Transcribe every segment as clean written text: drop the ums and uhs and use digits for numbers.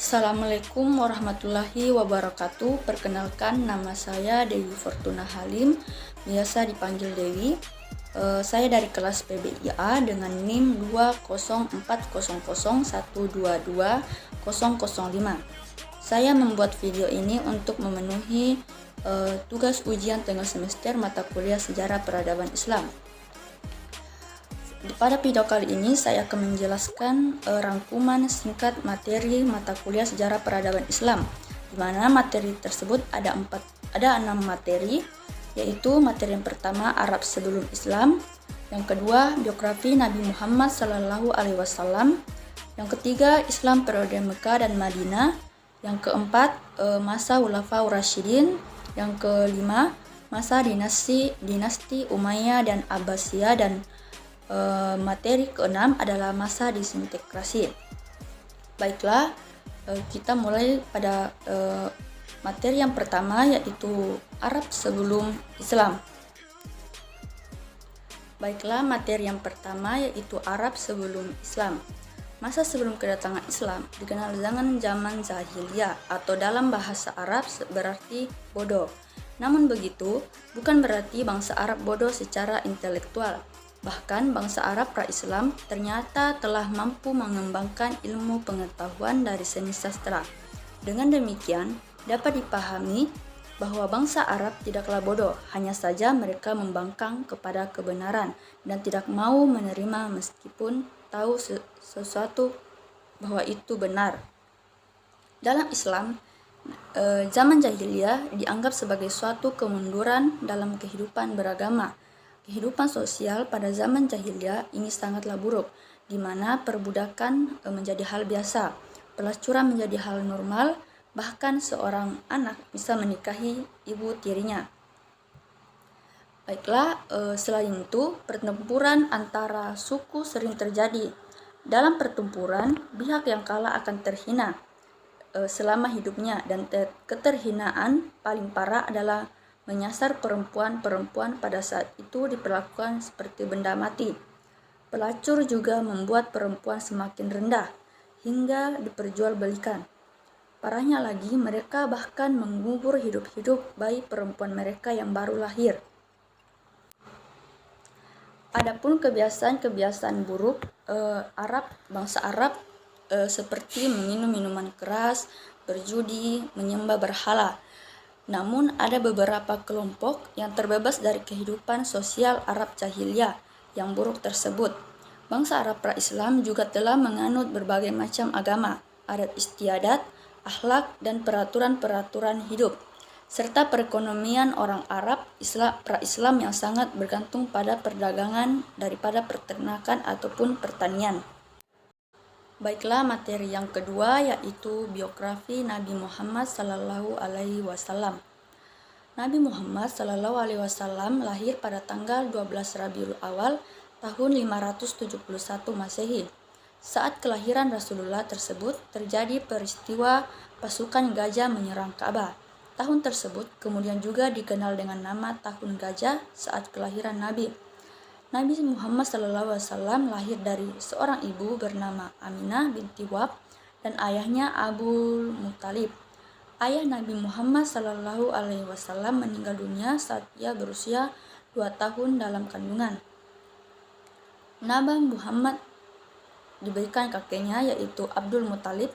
Assalamualaikum warahmatullahi wabarakatuh. Perkenalkan, nama saya Dewi Fortuna Halim, biasa dipanggil Dewi. Saya dari kelas PBIA dengan NIM 20400122005. Saya membuat video ini untuk memenuhi tugas ujian tengah semester mata kuliah Sejarah Peradaban Islam. Pada video kali ini saya akan menjelaskan rangkuman singkat materi mata kuliah Sejarah Peradaban Islam, di mana materi tersebut ada 6 materi, yaitu materi yang pertama Arab sebelum Islam, yang kedua biografi Nabi Muhammad SAW, yang ketiga Islam periode Mekah dan Madinah, yang keempat masa Khulafaur Rasyidin, yang kelima masa dinasti Umayyah dan Abbasiyah, dan materi keenam adalah masa disintegrasi. Baiklah, kita mulai pada materi yang pertama, yaitu Arab sebelum Islam. Baiklah, materi yang pertama yaitu Arab sebelum Islam. Masa sebelum kedatangan Islam dikenal dengan zaman jahiliyah, atau dalam bahasa Arab berarti bodoh. Namun begitu, bukan berarti bangsa Arab bodoh secara intelektual. Bahkan bangsa Arab pra-Islam ternyata telah mampu mengembangkan ilmu pengetahuan dari seni sastra. Dengan demikian, dapat dipahami bahwa bangsa Arab tidaklah bodoh, hanya saja mereka membangkang kepada kebenaran dan tidak mau menerima meskipun tahu sesuatu bahwa itu benar. Dalam Islam, zaman jahiliyah dianggap sebagai suatu kemunduran dalam kehidupan beragama. Kehidupan sosial pada zaman jahiliyah ini sangatlah buruk, di mana perbudakan menjadi hal biasa, pelacuran menjadi hal normal, bahkan seorang anak bisa menikahi ibu tirinya. Baiklah, selain itu pertempuran antara suku sering terjadi. Dalam pertempuran, pihak yang kalah akan terhina selama hidupnya, dan keterhinaan paling parah adalah menyasar perempuan pada saat itu diperlakukan seperti benda mati. Pelacur juga membuat perempuan semakin rendah hingga diperjualbelikan. Parahnya lagi, mereka bahkan mengubur hidup-hidup bayi perempuan mereka yang baru lahir. Adapun kebiasaan-kebiasaan buruk bangsa Arab seperti meminum minuman keras, berjudi, menyembah berhala. Namun ada beberapa kelompok yang terbebas dari kehidupan sosial Arab jahiliyah yang buruk tersebut. Bangsa Arab pra-Islam juga telah menganut berbagai macam agama, adat istiadat, akhlak, dan peraturan-peraturan hidup, serta perekonomian orang Arab pra-Islam yang sangat bergantung pada perdagangan daripada peternakan ataupun pertanian. Baiklah, materi yang kedua yaitu biografi Nabi Muhammad SAW. Nabi Muhammad SAW lahir pada tanggal 12 Rabiul Awal tahun 571 Masehi. Saat kelahiran Rasulullah tersebut terjadi peristiwa pasukan gajah menyerang Ka'bah. Tahun tersebut kemudian juga dikenal dengan nama Tahun Gajah saat kelahiran Nabi. Nabi Muhammad SAW lahir dari seorang ibu bernama Aminah binti Wahb dan ayahnya Abdul Muthalib. Ayah Nabi Muhammad SAW meninggal dunia saat ia berusia 2 tahun dalam kandungan. Nabi Muhammad diberikan kakeknya yaitu Abdul Muthalib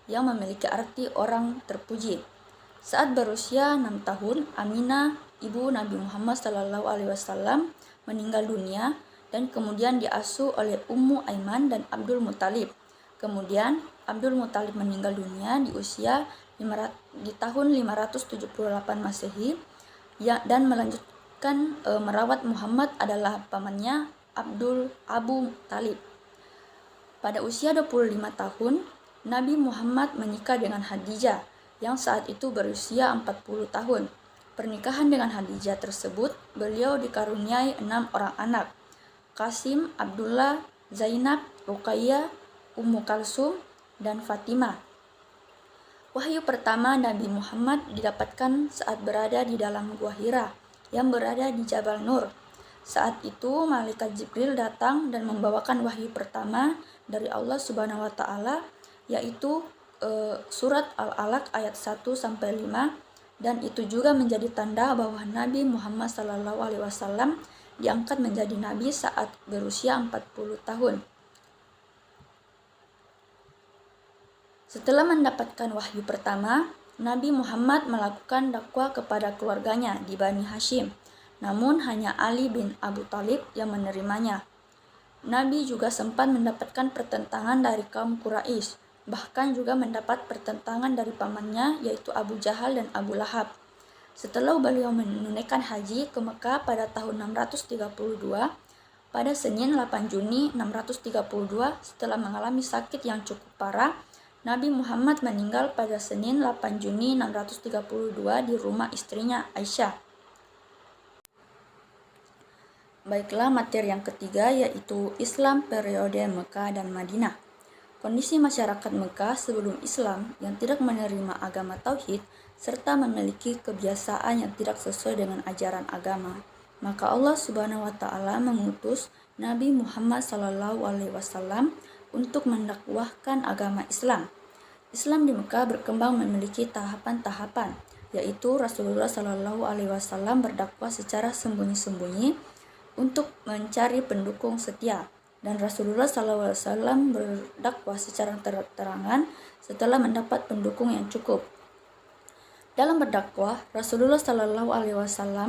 yang memiliki arti orang terpuji. Saat berusia 6 tahun, Aminah, ibu Nabi Muhammad SAW, meninggal dunia dan kemudian diasuh oleh Ummu Aiman dan Abdul Muthalib. Kemudian Abdul Muthalib meninggal dunia di tahun 578 Masehi dan melanjutkan merawat Muhammad adalah pamannya Abu Talib. Pada usia 25 tahun, Nabi Muhammad menikah dengan Khadijah yang saat itu berusia 40 tahun. Pernikahan dengan Khadijah tersebut, beliau dikaruniai 6 orang anak: Qasim, Abdullah, Zainab, Ruqayyah, Ummu Kalsum, dan Fatimah. Wahyu pertama Nabi Muhammad didapatkan saat berada di dalam Gua Hira yang berada di Jabal Nur. Saat itu malaikat Jibril datang dan membawakan wahyu pertama dari Allah Subhanahu wa taala, yaitu surat Al-Alaq ayat 1-5, dan itu juga menjadi tanda bahwa Nabi Muhammad SAW diangkat menjadi nabi saat berusia 40 tahun. Setelah mendapatkan wahyu pertama, Nabi Muhammad melakukan dakwah kepada keluarganya di Bani Hashim, namun hanya Ali bin Abu Thalib yang menerimanya. Nabi juga sempat mendapatkan pertentangan dari kaum Quraisy, bahkan juga mendapat pertentangan dari pamannya yaitu Abu Jahal dan Abu Lahab. Setelah beliau menunaikan haji ke Mekah pada tahun 632, pada Senin 8 Juni 632, setelah mengalami sakit yang cukup parah, Nabi Muhammad meninggal pada Senin 8 Juni 632 di rumah istrinya Aisyah. Baiklah, materi yang ketiga yaitu Islam periode Mekah dan Madinah. Kondisi masyarakat Mekah sebelum Islam yang tidak menerima agama Tauhid serta memiliki kebiasaan yang tidak sesuai dengan ajaran agama. Maka Allah Subhanahu wa Ta'ala mengutus Nabi Muhammad SAW untuk mendakwahkan agama Islam. Islam di Mekah berkembang memiliki tahapan-tahapan, yaitu Rasulullah SAW berdakwah secara sembunyi-sembunyi untuk mencari pendukung setia, dan Rasulullah SAW berdakwah secara terang-terangan setelah mendapat pendukung yang cukup. Dalam berdakwah, Rasulullah SAW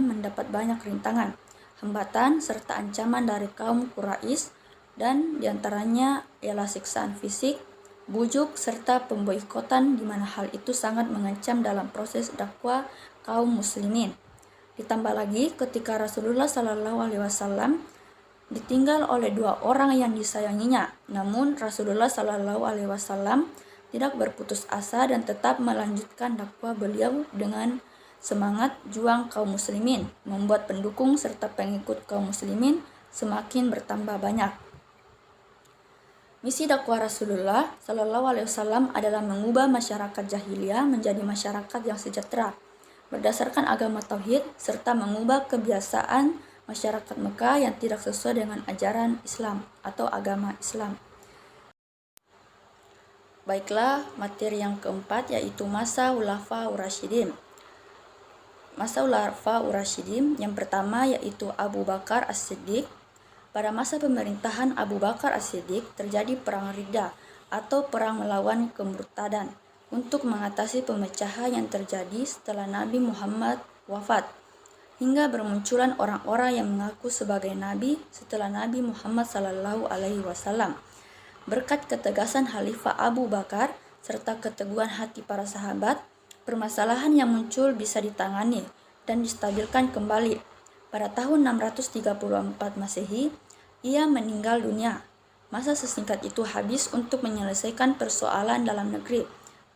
mendapat banyak rintangan, hambatan, serta ancaman dari kaum Quraisy, dan diantaranya ialah siksaan fisik, bujuk, serta pemboikotan, di mana hal itu sangat mengancam dalam proses dakwah kaum muslimin. Ditambah lagi ketika Rasulullah SAW ditinggal oleh dua orang yang disayanginya, namun Rasulullah SAW tidak berputus asa dan tetap melanjutkan dakwah beliau dengan semangat juang kaum muslimin, membuat pendukung serta pengikut kaum muslimin semakin bertambah banyak. Misi dakwah Rasulullah SAW adalah mengubah masyarakat jahiliyah menjadi masyarakat yang sejahtera berdasarkan agama Tauhid, serta mengubah kebiasaan masyarakat Mekah yang tidak sesuai dengan ajaran Islam atau agama Islam. Baiklah, materi yang keempat yaitu masa Khulafaur Rasyidin. Masa Khulafaur Rasyidin yang pertama yaitu Abu Bakar As-Siddiq. Pada masa pemerintahan Abu Bakar As-Siddiq terjadi perang Riddah atau perang melawan kemurtadan untuk mengatasi pemecahan yang terjadi setelah Nabi Muhammad wafat, hingga bermunculan orang-orang yang mengaku sebagai nabi setelah Nabi Muhammad SAW. Berkat ketegasan Khalifah Abu Bakar serta keteguhan hati para sahabat, permasalahan yang muncul bisa ditangani dan distabilkan kembali. Pada tahun 634 Masehi, ia meninggal dunia. Masa sesingkat itu habis untuk menyelesaikan persoalan dalam negeri,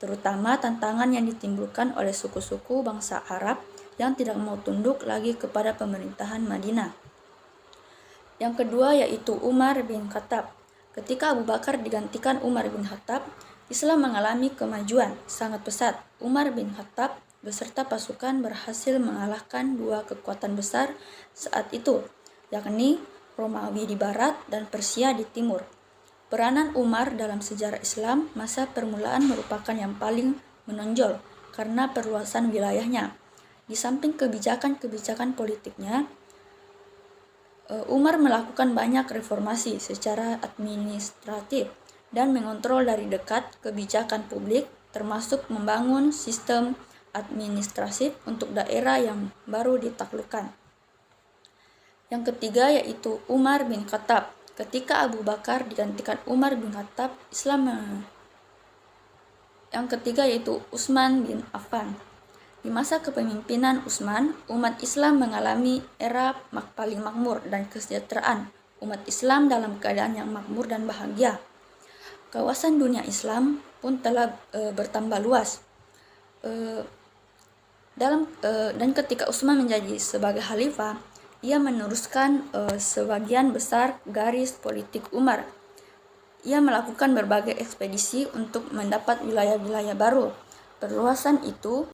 terutama tantangan yang ditimbulkan oleh suku-suku bangsa Arab yang tidak mau tunduk lagi kepada pemerintahan Madinah. Yang kedua yaitu Umar bin Khattab. Ketika Abu Bakar digantikan Umar bin Khattab, Islam mengalami kemajuan sangat pesat. Umar bin Khattab beserta pasukan berhasil mengalahkan dua kekuatan besar saat itu, yakni Romawi di barat dan Persia di timur. Peranan Umar dalam sejarah Islam masa permulaan merupakan yang paling menonjol karena perluasan wilayahnya. Di samping kebijakan-kebijakan politiknya, Umar melakukan banyak reformasi secara administratif dan mengontrol dari dekat kebijakan publik, termasuk membangun sistem administratif untuk daerah yang baru ditaklukkan. Yang ketiga yaitu Umar bin Khattab. Ketika Abu Bakar digantikan Umar bin Khattab, Yang ketiga yaitu Utsman bin Affan. Di masa kepemimpinan Utsman, umat Islam mengalami era paling makmur dan kesejahteraan. Umat Islam dalam keadaan yang makmur dan bahagia. Kawasan dunia Islam pun telah bertambah luas. Dan ketika Utsman menjadi sebagai khalifah, ia meneruskan sebagian besar garis politik Umar. Ia melakukan berbagai ekspedisi untuk mendapat wilayah-wilayah baru. Perluasan itu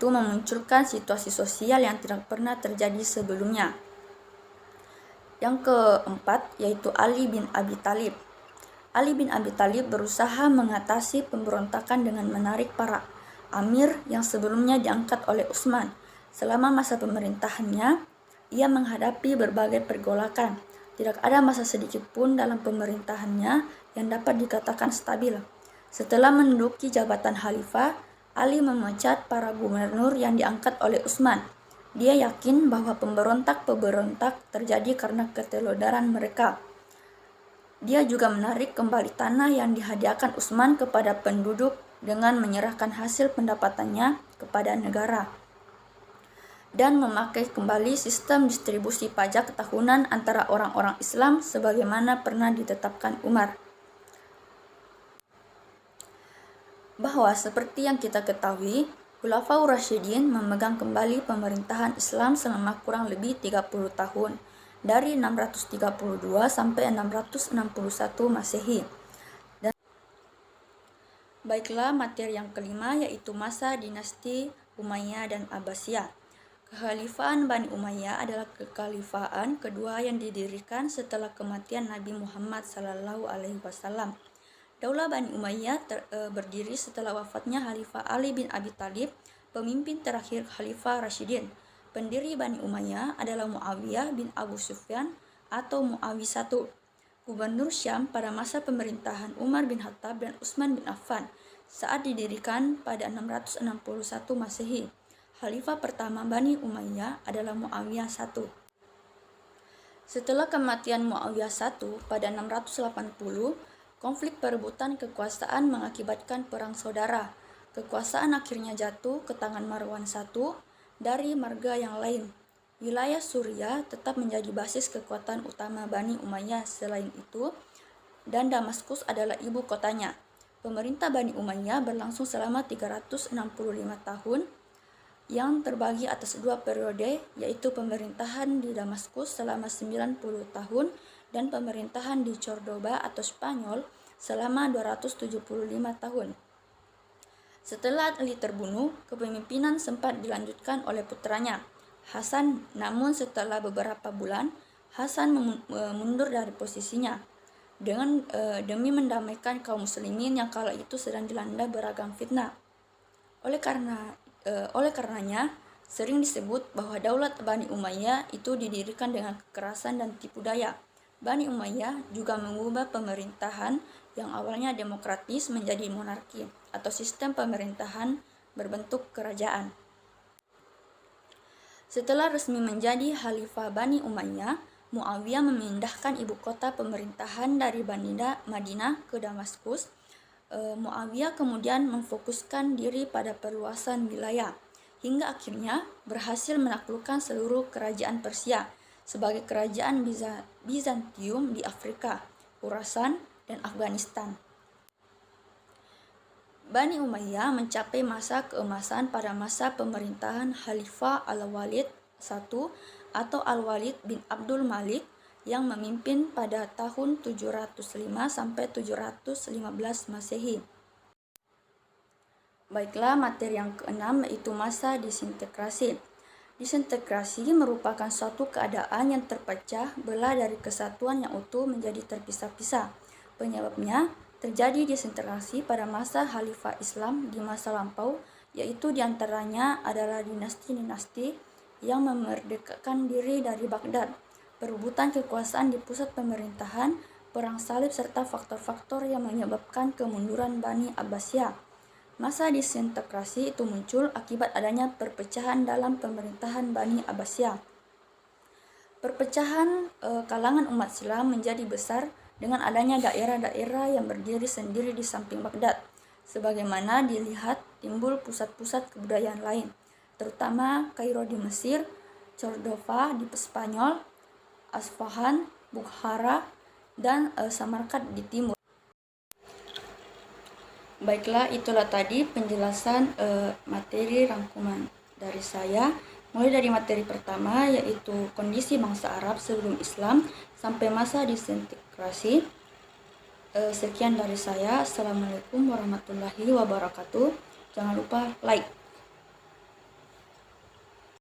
memunculkan situasi sosial yang tidak pernah terjadi sebelumnya. Yang keempat yaitu Ali bin Abi Thalib. Ali bin Abi Thalib berusaha mengatasi pemberontakan dengan menarik para amir yang sebelumnya diangkat oleh Utsman. Selama masa pemerintahannya, ia menghadapi berbagai pergolakan. Tidak ada masa sedikit pun dalam pemerintahannya yang dapat dikatakan stabil. Setelah menduduki jabatan khalifah, Ali memecat para gubernur yang diangkat oleh Utsman. Dia yakin bahwa pemberontak-pemberontak terjadi karena ketelodaran mereka. Dia juga menarik kembali tanah yang dihadiahkan Utsman kepada penduduk dengan menyerahkan hasil pendapatannya kepada negara dan memakai kembali sistem distribusi pajak tahunan antara orang-orang Islam sebagaimana pernah ditetapkan Umar. Bahwa seperti yang kita ketahui, Khulafaur Rasyidin memegang kembali pemerintahan Islam selama kurang lebih 30 tahun, dari 632 sampai 661 Masehi. Dan baiklah, materi yang kelima yaitu masa dinasti Umayyah dan Abbasiyah. Kekhalifahan Bani Umayyah adalah kekhalifahan kedua yang didirikan setelah kematian Nabi Muhammad SAW. Daulah Bani Umayyah berdiri setelah wafatnya Khalifah Ali bin Abi Thalib, pemimpin terakhir Khalifah Rasyidin. Pendiri Bani Umayyah adalah Muawiyah bin Abu Sufyan atau Muawiyah I, gubernur Syam pada masa pemerintahan Umar bin Khattab dan Utsman bin Affan saat didirikan pada 661 Masehi. Khalifah pertama Bani Umayyah adalah Muawiyah I. Setelah kematian Muawiyah I pada 680, konflik perebutan kekuasaan mengakibatkan perang saudara. Kekuasaan akhirnya jatuh ke tangan Marwan I dari marga yang lain. Wilayah Suriah tetap menjadi basis kekuatan utama Bani Umayyah selain itu, dan Damaskus adalah ibu kotanya. Pemerintah Bani Umayyah berlangsung selama 365 tahun yang terbagi atas dua periode, yaitu pemerintahan di Damaskus selama 90 tahun dan pemerintahan di Cordoba atau Spanyol selama 275 tahun. Setelah Ali terbunuh, kepemimpinan sempat dilanjutkan oleh putranya, Hasan, namun setelah beberapa bulan, Hasan mundur dari posisinya demi mendamaikan kaum muslimin yang kala itu sedang dilanda beragam fitnah. Oleh karenanya, sering disebut bahwa Daulat Bani Umayyah itu didirikan dengan kekerasan dan tipu daya. Bani Umayyah juga mengubah pemerintahan yang awalnya demokratis menjadi monarki atau sistem pemerintahan berbentuk kerajaan. Setelah resmi menjadi Khalifah Bani Umayyah, Muawiyah memindahkan ibu kota pemerintahan dari Madinah ke Damaskus. Muawiyah kemudian memfokuskan diri pada perluasan wilayah, hingga akhirnya berhasil menaklukkan seluruh kerajaan Persia sebagai kerajaan Bizantium di Afrika, Khurasan, dan Afghanistan. Bani Umayyah mencapai masa keemasan pada masa pemerintahan Khalifah Al-Walid I atau Al-Walid bin Abdul Malik yang memimpin pada tahun 705 sampai 715 Masehi. Baiklah, materi yang keenam yaitu masa disintegrasi. Disintegrasi merupakan suatu keadaan yang terpecah belah dari kesatuan yang utuh menjadi terpisah-pisah. Penyebabnya terjadi disintegrasi pada masa Khalifah Islam di masa lampau, yaitu diantaranya adalah dinasti-dinasti yang memerdekakan diri dari Baghdad, perebutan kekuasaan di pusat pemerintahan, perang salib, serta faktor-faktor yang menyebabkan kemunduran Bani Abbasiyah. Masa disintegrasi itu muncul akibat adanya perpecahan dalam pemerintahan Bani Abbasiyah. Perpecahan kalangan umat Islam menjadi besar dengan adanya daerah-daerah yang berdiri sendiri di samping Baghdad. Sebagaimana dilihat, timbul pusat-pusat kebudayaan lain, terutama Kairo di Mesir, Cordova di Spanyol, Asfahan, Bukhara, dan Samarkand di timur. Baiklah, itulah tadi penjelasan materi rangkuman dari saya, mulai dari materi pertama yaitu kondisi bangsa Arab sebelum Islam sampai masa disintegrasi. Sekian dari saya. Assalamualaikum warahmatullahi wabarakatuh. Jangan lupa like.